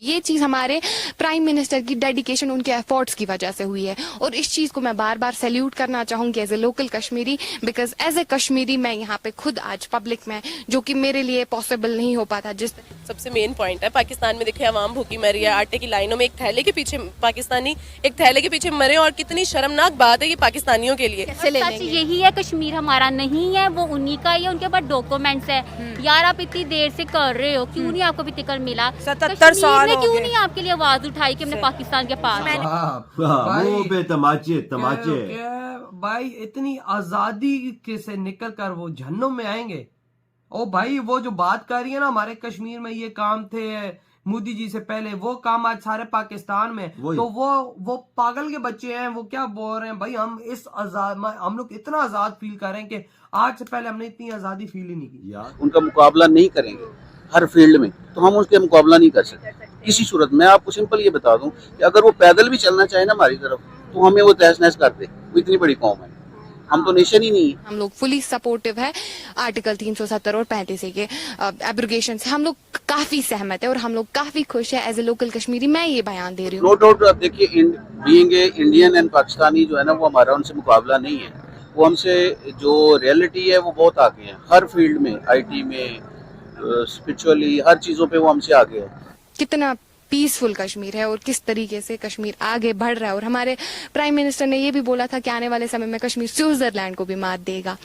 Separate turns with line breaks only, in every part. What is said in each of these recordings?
ये चीज हमारे प्राइम मिनिस्टर की डेडिकेशन, उनके एफर्ट्स की वजह से हुई है और इस चीज को मैं बार बार सैल्यूट करना चाहूंगी as a local Kashmiri, because as a Kashmiri मैं यहाँ पे खुद आज पब्लिक में, जो कि मेरे लिए पॉसिबल नहीं हो पाता। जिस
सबसे मेन पॉइंट है, पाकिस्तान में देखिए आवाम भूखी मर रही है, आटे की लाइनों में एक थैले के पीछे पाकिस्तानी एक थैले के पीछे मरे, और कितनी शर्मनाक बात है ये पाकिस्तानियों के लिए।
सच यही है, कश्मीर हमारा नहीं है, वो उन्हीं का ही है, उनके पास डॉक्यूमेंट्स है। यार आप इतनी देर से कर रहे हो, क्यों नहीं आपको भी टिकट मिला?
77 साल हो
क्यों
गए।
नहीं आपके लिए आवाज उठाई कि हमने पाकिस्तान के पास
मुंह पे तमाचे तमाचे।
भाई इतनी आजादी के से निकल कर वो जहन्नुम में आएंगे। ओ भाई वो जो बात कर रही है ना, हमारे कश्मीर में ये काम थे मोदी जी से पहले, वो काम आज सारे पाकिस्तान में, तो वो पागल के बच्चे हैं। वो क्या बोल रहे हैं भाई, हम लोग इतना आजाद फील कर रहे हैं कि आज से पहले हमने इतनी आजादी फील ही नहीं की।
उनका मुकाबला नहीं करेंगे हर फील्ड में, तो हम उसके मुकाबला नहीं कर सकते किसी सूरत। मैं आपको सिंपल ये बता दूं कि अगर वो पैदल भी चलना चाहे ना हमारी तरफ, तो हमें वो तहस नहस कर दे। वो इतनी बड़ी कौम है, हम तो नेशन ही नहीं है।
हम लोग फुली सपोर्टिव है आर्टिकल 370 और 35 के एब्रोगेशन से। हम लोग काफी सहमत है और हम लोग काफी खुश है एज ए लोकल कश्मीरी। मैं ये बयान दे रही हूँ।
नो डाउट, आप देखिए बीइंग इंडियन एंड पाकिस्तानी जो है ना, वो हमारा उनसे मुकाबला नहीं है। वो हमसे जो रियलिटी है वो बहुत आगे है हर फील्ड में, IT में, स्पिरिचुअली, हर चीजों पे वो हमसे आगे है।
कितना पीसफुल कश्मीर है और किस तरीके से कश्मीर आगे बढ़ रहा है। और हमारे प्राइम मिनिस्टर ने ये भी बोला था कि आने वाले समय में कश्मीर स्विट्जरलैंड को भी मात देगा।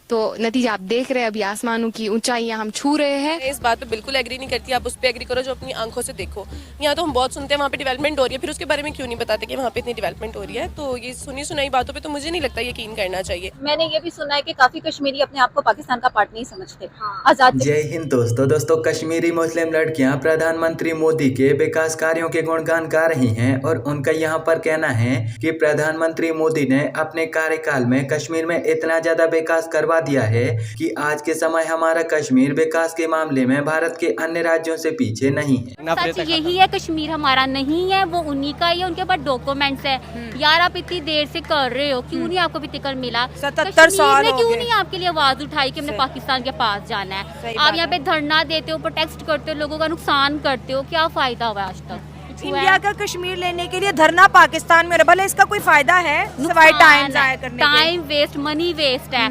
तो नतीजा आप देख रहे हैं, अभी आसमानों की ऊंचाइयां हम छू रहे हैं।
इस बात पे बिल्कुल एग्री नहीं करती। आप उस पर एग्री करो जो अपनी आंखों से देखो। यहाँ तो हम बहुत सुनते हैं वहाँ पे डेवलपमेंट हो रही है, फिर उसके बारे में क्यों नहीं बताते कि वहाँ पे इतनी डेवलपमेंट हो रही है। तो ये सुनी सुनाई बातों पे तो मुझे नहीं लगता यकीन करना चाहिए।
मैंने ये भी सुना है कि काफी कश्मीरी अपने आप को पाकिस्तान का पार्ट नहीं समझते। आजाद।
जय हिंद दोस्तों, कश्मीरी मुस्लिम लड़कियां प्रधानमंत्री मोदी के विकास कार्यों के गुणगान गा रही हैं और उनका यहां पर कहना है कि प्रधानमंत्री मोदी ने अपने कार्यकाल में कश्मीर में इतना ज्यादा विकास करवा दिया है कि आज के समय हमारा कश्मीर विकास के मामले में भारत के अन्य राज्यों से पीछे नहीं है।
सच यही है, कश्मीर हमारा नहीं है, वो उन्हीं का ही है, उनके पास डॉक्यूमेंट्स है। यार आप इतनी देर से कर रहे हो, क्यों नहीं आपको भी टिकट मिला?
77 साल हो
क्यों
गए।
नहीं आपके लिए आवाज उठाई कि हमने पाकिस्तान के पास जाना है? आप यहाँ पे धरना देते हो, प्रोटेस्ट करते हो, लोगों का नुकसान करते हो, क्या फायदा हुआ आज तक?
इंडिया का कश्मीर लेने के लिए धरना पाकिस्तान में, भले इसका कोई फायदा है? सिवाय टाइम जाया करने के।
टाइम वेस्ट, मनी वेस्ट है।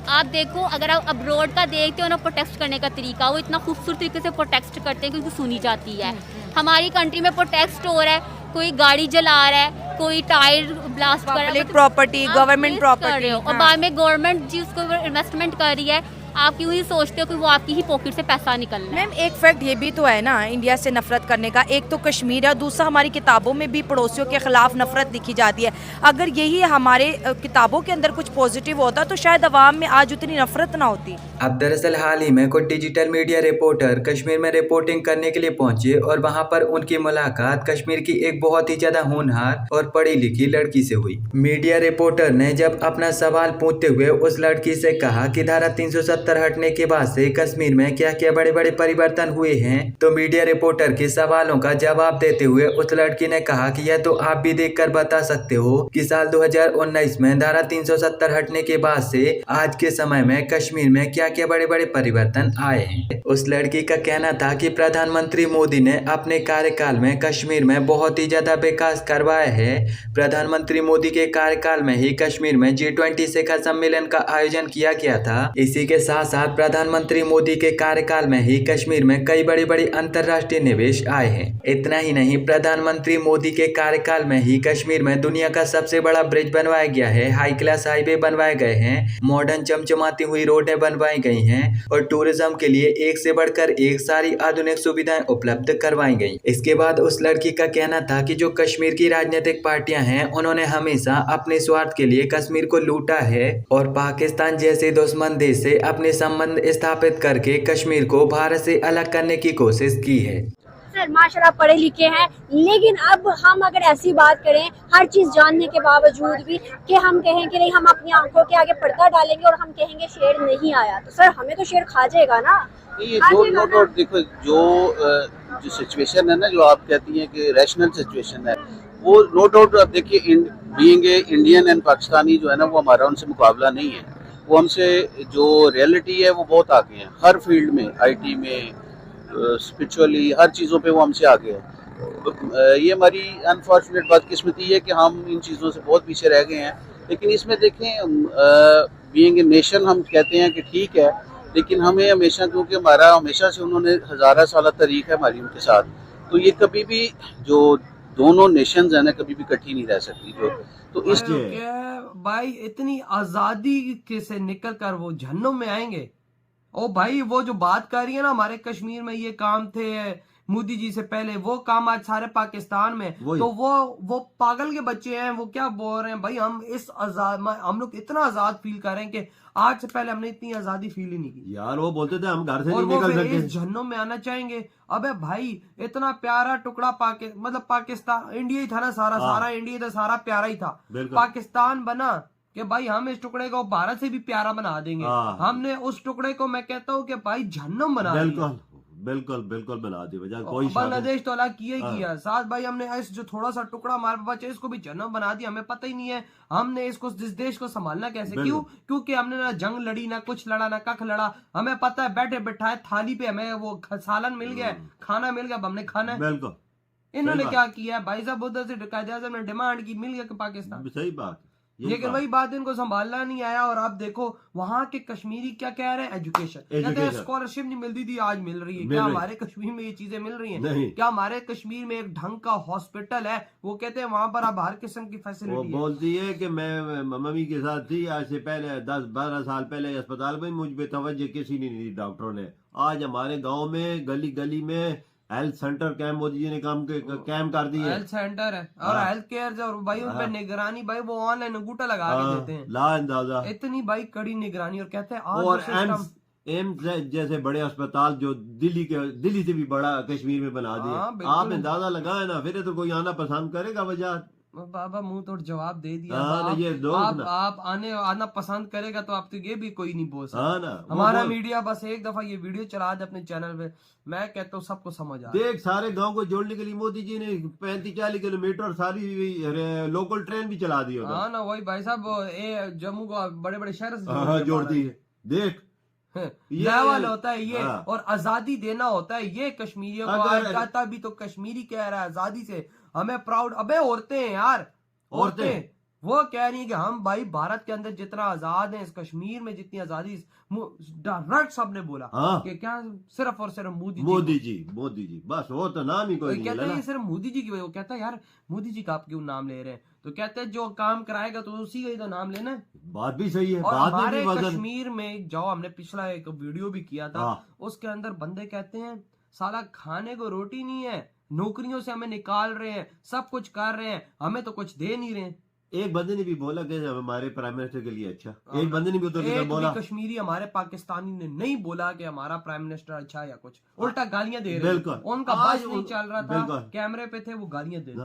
आप देखो, अगर आप अब्रोड का देखते हो ना प्रोटेस्ट करने का तरीका, वो इतना खूबसूरत तरीके से प्रोटेस्ट करते हैं क्योंकि सुनी जाती है। हमारी कंट्री में प्रोटेस्ट हो रहा है, कोई गाड़ी जला रहा है, कोई टायर ब्लास्ट कर रहा है,
प्रॉपर्टी, गवर्नमेंट प्रॉपर्टी,
और बाद में गवर्नमेंट जी उसको इन्वेस्टमेंट कर रही है। आप क्यों ही सोचते हो कि वो आपकी ही पॉकेट से पैसा निकलना है?
मैम एक फैक्ट ये भी तो है ना इंडिया से नफरत करने का, एक तो कश्मीर है, दूसरा हमारी किताबों में भी पड़ोसियों के खिलाफ नफरत लिखी जाती है। अगर यही हमारे किताबों के अंदर कुछ पॉजिटिव होता तो शायद अवाम में आज उतनी नफरत ना होती।
अब दरअसल हाल ही में कुछ डिजिटल मीडिया रिपोर्टर कश्मीर में रिपोर्टिंग करने के लिए पहुंचे और वहां पर उनकी मुलाकात कश्मीर की एक बहुत ही ज्यादा होनहार और पढ़ी लिखी लड़की से हुई। मीडिया रिपोर्टर ने जब अपना सवाल पूछते हुए उस लड़की से कहा कि धारा 370 हटने के बाद से कश्मीर में क्या क्या बड़े बड़े परिवर्तन हुए हैं, तो मीडिया रिपोर्टर के सवालों का जवाब देते हुए उस लड़की ने कहा कि यह तो आप भी देखकर बता सकते हो कि साल 2019 में धारा 370 हटने के बाद से आज के समय में कश्मीर में क्या क्या बड़े बड़े परिवर्तन आए हैं। उस लड़की का कहना था कि प्रधानमंत्री मोदी ने अपने कार्यकाल में कश्मीर में बहुत ही ज्यादा विकास करवाया है। प्रधानमंत्री मोदी के कार्यकाल में ही कश्मीर में G20 शिखर सम्मेलन का आयोजन किया गया था। इसी के साथ साथ प्रधानमंत्री मोदी के कार्यकाल में ही कश्मीर में कई बड़ी बड़ी अंतर्राष्ट्रीय निवेश आए हैं। इतना ही नहीं, प्रधानमंत्री मोदी के कार्यकाल में ही कश्मीर में दुनिया का सबसे बड़ा ब्रिज बनवाया गया है, हाई क्लास हाईवे बनवाए गए हैं, मॉडर्न चमचमाती हुई रोडें बनवाई गई हैं और टूरिज्म के लिए एक से बढ़कर एक सारी आधुनिक सुविधाएं उपलब्ध करवाई गई। इसके बाद उस लड़की का कहना था कि जो कश्मीर की राजनीतिक पार्टियां हैं उन्होंने हमेशा अपने स्वार्थ के लिए कश्मीर को लूटा है और पाकिस्तान जैसे दुश्मन देश से अपने संबंध स्थापित करके कश्मीर को भारत से अलग करने की कोशिश की है।
सर माशाल्लाह पढ़े लिखे हैं, लेकिन अब हम अगर ऐसी बात करें हर चीज जानने के बावजूद भी कि हम कहें कि नहीं हम अपनी आंखों के आगे पर्दा डालेंगे और हम कहेंगे शेर नहीं आया, तो सर हमें तो शेर खा जाएगा ना।
ये नो डाउट, देखो जो सिचुएशन है ना, जो आप कहती हैं कि रैशनल सिचुएशन है, वो नो डाउट। आप देखिए बीइंग इंडियन एंड पाकिस्तानी जो है ना, वो हमारा उनसे मुकाबला नहीं है। वो हमसे जो रियलिटी है वो बहुत आगे है हर फील्ड में, IT में, स्पिरिचुअली हर चीज़ों पे वो हमसे आगे है। ये हमारी अनफॉर्चुनेट बदकिस्मती है कि हम इन चीज़ों से बहुत पीछे रह गए हैं। लेकिन इसमें देखें, बीइंग ए नेशन हम कहते हैं कि ठीक है, लेकिन हमें हमेशा, क्योंकि हमारा हमेशा से उन्होंने हज़ारा साल तारीख है हमारी उनके साथ, तो ये कभी भी जो दोनों नेशंस हैं ना कभी भी इकट्ठी नहीं रह सकती। तो इस
भाई इतनी आजादी के से निकल कर वो जहन्नुम में आएंगे। ओ भाई वो जो बात कर रही है ना हमारे कश्मीर में ये काम थे मोदी जी से पहले, वो काम आज सारे पाकिस्तान में, तो वो पागल के बच्चे हैं। वो क्या बोल रहे हैं भाई, हम लोग इतना आजाद फील कर रहे हैं कि आज से पहले हमने इतनी आजादी फील ही नहीं की
यार। वो बोलते थे हम घर से
और
नहीं निकल सकते,
इस जहन्नुम में आना चाहेंगे। अबे भाई इतना प्यारा टुकड़ा मतलब पाकिस्तान, इंडिया ही था ना, सारा इंडिया था, सारा प्यारा ही था। पाकिस्तान बना कि भाई हम इस टुकड़े को भारत से भी प्यारा बना देंगे। हमने उस टुकड़े को, मैं कहता हूँ कि भाई जहन्नुम बना दिया।
बिल्कुल बना दी वजह कोई
बांग्लादेश तो अलग किया ही किया। साथ भाई हमने इस जो थोड़ा सा टुकड़ा हमारे पास है इसको भी जहन्नुम बना दिया। हमें पता ही नहीं है हमने इसको, इस देश को संभालना कैसे। क्योंकि हमने ना जंग लड़ी, ना कुछ लड़ा, ना कख लड़ा। हमें पता है बैठे बैठाए थाली पे हमें वो सालन मिल गया, खाना मिल गया, हमने खाना है। इन्होंने क्या किया भाई साहब, उधर से कायदे आज़म ने डिमांड की, मिल गया पाकिस्तान।
सही बात,
लेकिन वही बात इनको संभालना नहीं आया। और आप देखो वहां के कश्मीरी क्या कह रहे हैं, एजुकेशन कहते हैं स्कॉलरशिप नहीं मिलती थी, आज मिल रही है। क्या हमारे कश्मीर में ये चीजें मिल रही हैं? क्या हमारे कश्मीर में एक ढंग का हॉस्पिटल है? वो कहते हैं वहां पर आप हर किस्म की फैसिलिटी।
वो बोलती है कि मैं मम्मी के साथ थी आज से पहले 10-12 साल पहले अस्पताल में, मुझ पे तवज्जो किसी ने नहीं दी डॉक्टरों ने। आज हमारे गाँव में गली गली में health centre camp Modi ji ने कैंप कर दिए।
हेल्थ सेंटर है और हेल्थ केयर और भाई उन पे निगरानी, भाई वो ऑनलाइन अंगूठा लगा के देते हैं,
ला अंदाजा
इतनी भाई कड़ी निगरानी। और कहते हैं
और एम्स जैसे बड़े अस्पताल जो दिल्ली से भी बड़ा कश्मीर में बना दिए। आप अंदाजा लगाए ना, फिर तो कोई आना पसंद करेगा बाजार।
बाबा मुंह तोड़ जवाब दे दिया। आप आना पसंद करेगा तो आप तो ये भी कोई नहीं बोल सकता। हमारा मीडिया बस एक दफा ये वीडियो चला दे अपने चैनल पे, मैं कहता हूँ सबको समझ आ।
देख सारे गांव को जोड़ने के लिए मोदी जी ने 35-40 किलोमीटर सारी लोकल ट्रेन भी चला दी।
हाँ ना, वही भाई साहब जम्मू को बड़े बड़े शहर से
जोड़ती है। देख
लेवल होता है ये। और आजादी देना होता है ये कश्मीरियों को। आज कहता भी तो कश्मीरी कह रहा है आजादी से हमें प्राउड। अबे औरतें हैं यार, औरतें वो कह रही है कि हम भाई भारत के अंदर जितना आजाद है, इस कश्मीर में जितनी आजादी, डायरेक्ट सबने बोला कि क्या सिर्फ और सिर्फ मोदी जी
बस। वो तो नाम ही कोई
कहता है सिर्फ मोदी जी की वजह। वो कहता है यार मोदी जी का आप क्यों नाम ले रहे हैं? तो कहते हैं जो काम कराएगा तो उसी का ही तो नाम लेना है।
बात भी सही है।
और हमारे कश्मीर में जाओ, हमने पिछला एक वीडियो भी किया था, उसके अंदर बंदे कहते हैं साला खाने को रोटी नहीं है, नौकरियों से हमें निकाल रहे हैं, सब कुछ कर रहे हैं, हमें तो कुछ दे नहीं रहे।
एक बंदे ने भी बोला कि हमारे प्राइम मिनिस्टर के लिए अच्छा, एक बंदे ने भी उधर बोला।
कश्मीरी हमारे पाकिस्तानी ने नहीं बोला कि हमारा प्राइम मिनिस्टर अच्छा या कुछ, उल्टा गालियां दे रहे हैं। उनका बस नहीं चल रहा था, कैमरे पे थे वो गालियां दे रहे।